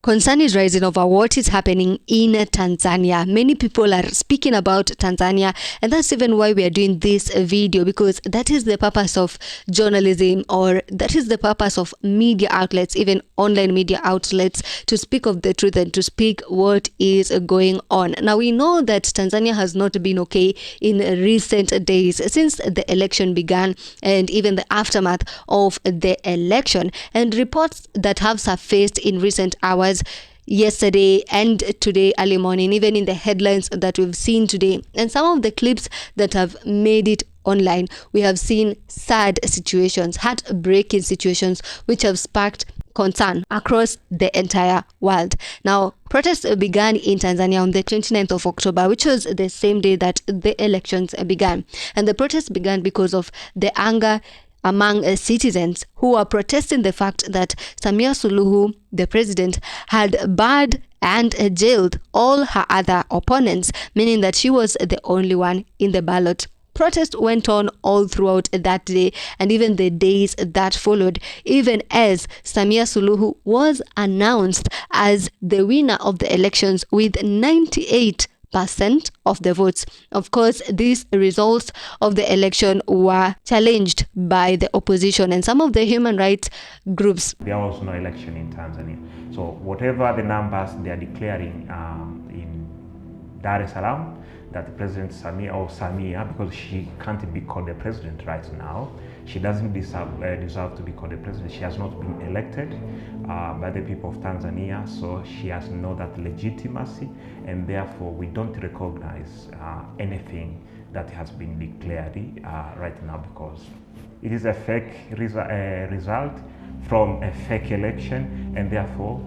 Concern is rising over what is happening in Tanzania. Many people are speaking about Tanzania, and that's even why we are doing this video, because that is the purpose of journalism, or that is the purpose of media outlets, even online media outlets, to speak of the truth and to speak what is going on. Now, we know that Tanzania has not been okay in recent days since the election began and even the aftermath of the election, and reports that have surfaced in recent hours yesterday and today early morning, even in the headlines that we've seen today, and some of the clips that have made it online, we have seen sad situations, heartbreaking situations, which have sparked concern across the entire world. Now, protests began in Tanzania on the 29th of October, which was the same day that the elections began. And the protests began because of the anger among citizens who are protesting the fact that Samia Suluhu, the president, had barred and jailed all her other opponents, meaning that she was the only one in the ballot. Protest went on all throughout that day and even the days that followed, even as Samia Suluhu was announced as the winner of the elections with 98% of the votes. Of course, these results of the election were challenged by the opposition and some of the human rights groups. There was no election in Tanzania. So whatever the numbers they are declaring in Dar es Salaam, that the President Samia, because she can't be called the president right now, she doesn't deserve to be called the president. She has not been elected by the people of Tanzania, so she has no that legitimacy, and therefore we don't recognize anything that has been declared right now, because it is a fake result from a fake election, and therefore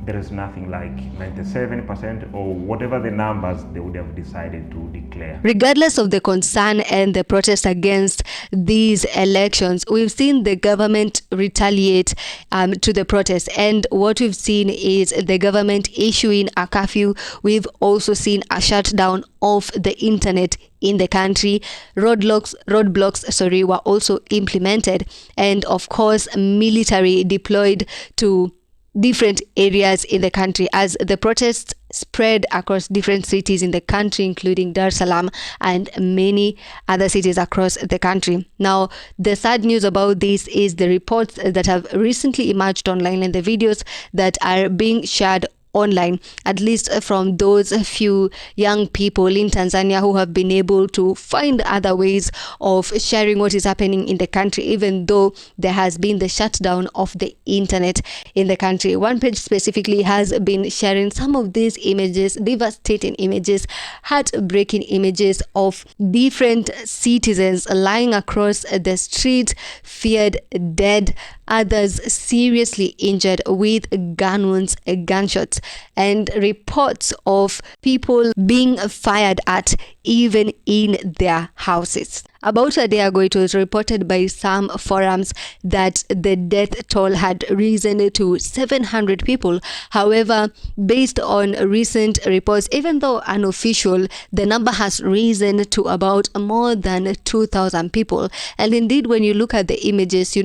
there is nothing like 97% or whatever the numbers they would have decided to declare. Regardless of the concern and the protest against these elections, we've seen the government retaliate to the protest. And what we've seen is the government issuing a curfew. We've also seen a shutdown of the internet in the country. Roadblocks were also implemented. And of course, military deployed to different areas in the country as the protests spread across different cities in the country, including Dar es Salaam and many other cities across the country. Now, the sad news about this is the reports that have recently emerged online and the videos that are being shared online, at least from those few young people in Tanzania who have been able to find other ways of sharing what is happening in the country, even though there has been the shutdown of the internet in the country. One page specifically has been sharing some of these images, devastating images, heartbreaking images of different citizens lying across the street, feared dead, others seriously injured with gun wounds, gunshots, and reports of people being fired at even in their houses. About a day ago, it was reported by some forums that the death toll had risen to 700 people. However, based on recent reports, even though unofficial, the number has risen to about more than 2,000 people. And indeed, when you look at the images,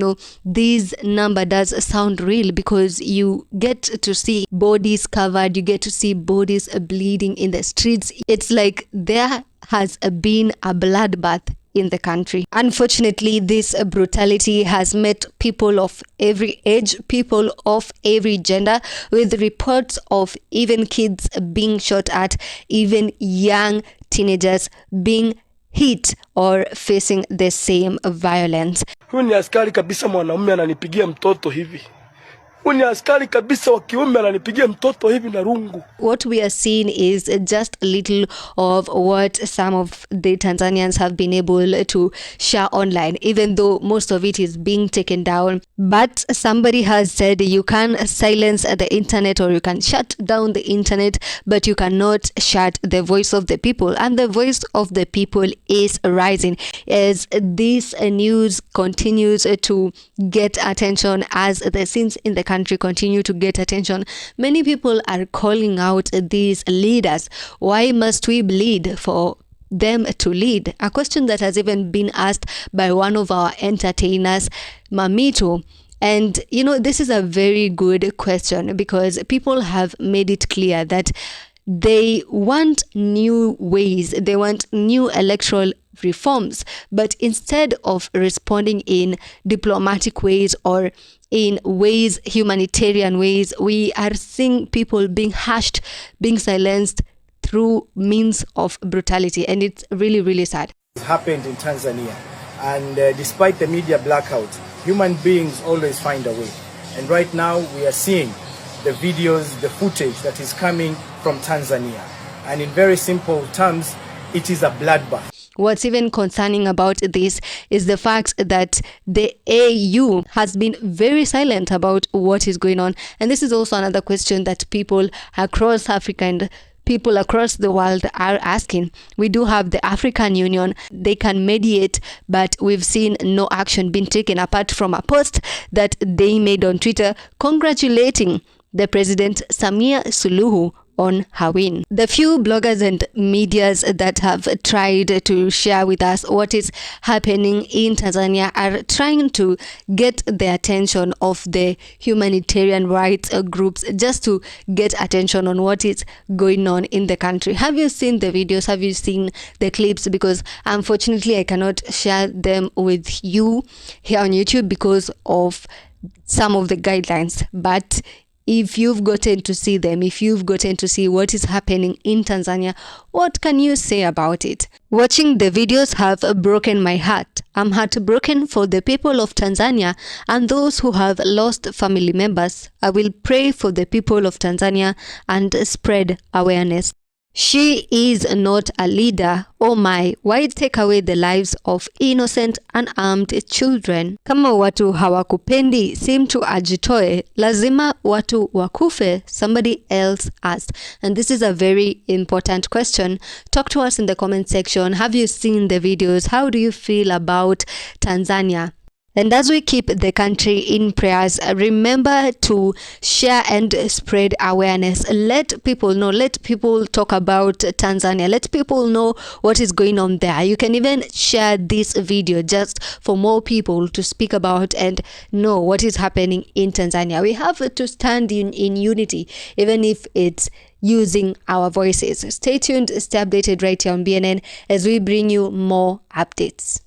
this number does sound real, because you get to see bodies covered, you get to see bodies bleeding in the streets. It's like there has been a bloodbath in the country. Unfortunately, this brutality has met people of every age, people of every gender, with reports of even kids being shot at, even young teenagers being hit or facing the same violence. Huyu ni askari kabisa, mwanaume ananipigia mtoto hivi. Huyu ni askari kabisa wa kiume ananipigia mtoto hivi na rungu. What we are seeing is just a little of what some of the Tanzanians have been able to share online, even though most of it is being taken down. But somebody has said you can silence the internet or you can shut down the internet, but you cannot shut the voice of the people. And the voice of the people is rising as this news continues to get attention, as the scenes in the country continue to get attention. Many people are calling out these leaders. Why must we bleed for them to lead? A question that has even been asked by one of our entertainers, Mamito, And this is a very good question, because people have made it clear that they want new ways, they want new electoral reforms, but instead of responding in diplomatic ways or in ways, humanitarian ways, we are seeing people being hushed, being silenced through means of brutality, and it's really, really sad. It happened in Tanzania, and despite the media blackout, human beings always find a way. And right now we are seeing the videos, the footage that is coming from Tanzania. And in very simple terms, it is a bloodbath. What's even concerning about this is the fact that the AU has been very silent about what is going on. And this is also another question that people across Africa and people across the world are asking. We do have the African Union, they can mediate, but we've seen no action being taken apart from a post that they made on Twitter congratulating the President Samia Suluhu on her win. The few bloggers and medias that have tried to share with us what is happening in Tanzania are trying to get the attention of the humanitarian rights groups, just to get attention on what is going on in the country. Have you seen the videos? Have you seen the clips? Because unfortunately I cannot share them with you here on YouTube because of some of the guidelines, but if you've gotten to see them, if you've gotten to see what is happening in Tanzania, what can you say about it? Watching the videos have broken my heart. I'm heartbroken for the people of Tanzania and those who have lost family members. I will pray for the people of Tanzania and spread awareness. She is not a leader. Oh my, why take away the lives of innocent unarmed children? Kama watu hawakupendi, si mtu ajitoe, lazima watu wakufe, somebody else asked. And this is a very important question. Talk to us in the comment section. Have you seen the videos? How do you feel about Tanzania? And as we keep the country in prayers, remember to share and spread awareness. Let people know, let people talk about Tanzania, let people know what is going on there. You can even share this video just for more people to speak about and know what is happening in Tanzania. We have to stand in unity, even if it's using our voices. Stay tuned, stay updated right here on BNN as we bring you more updates.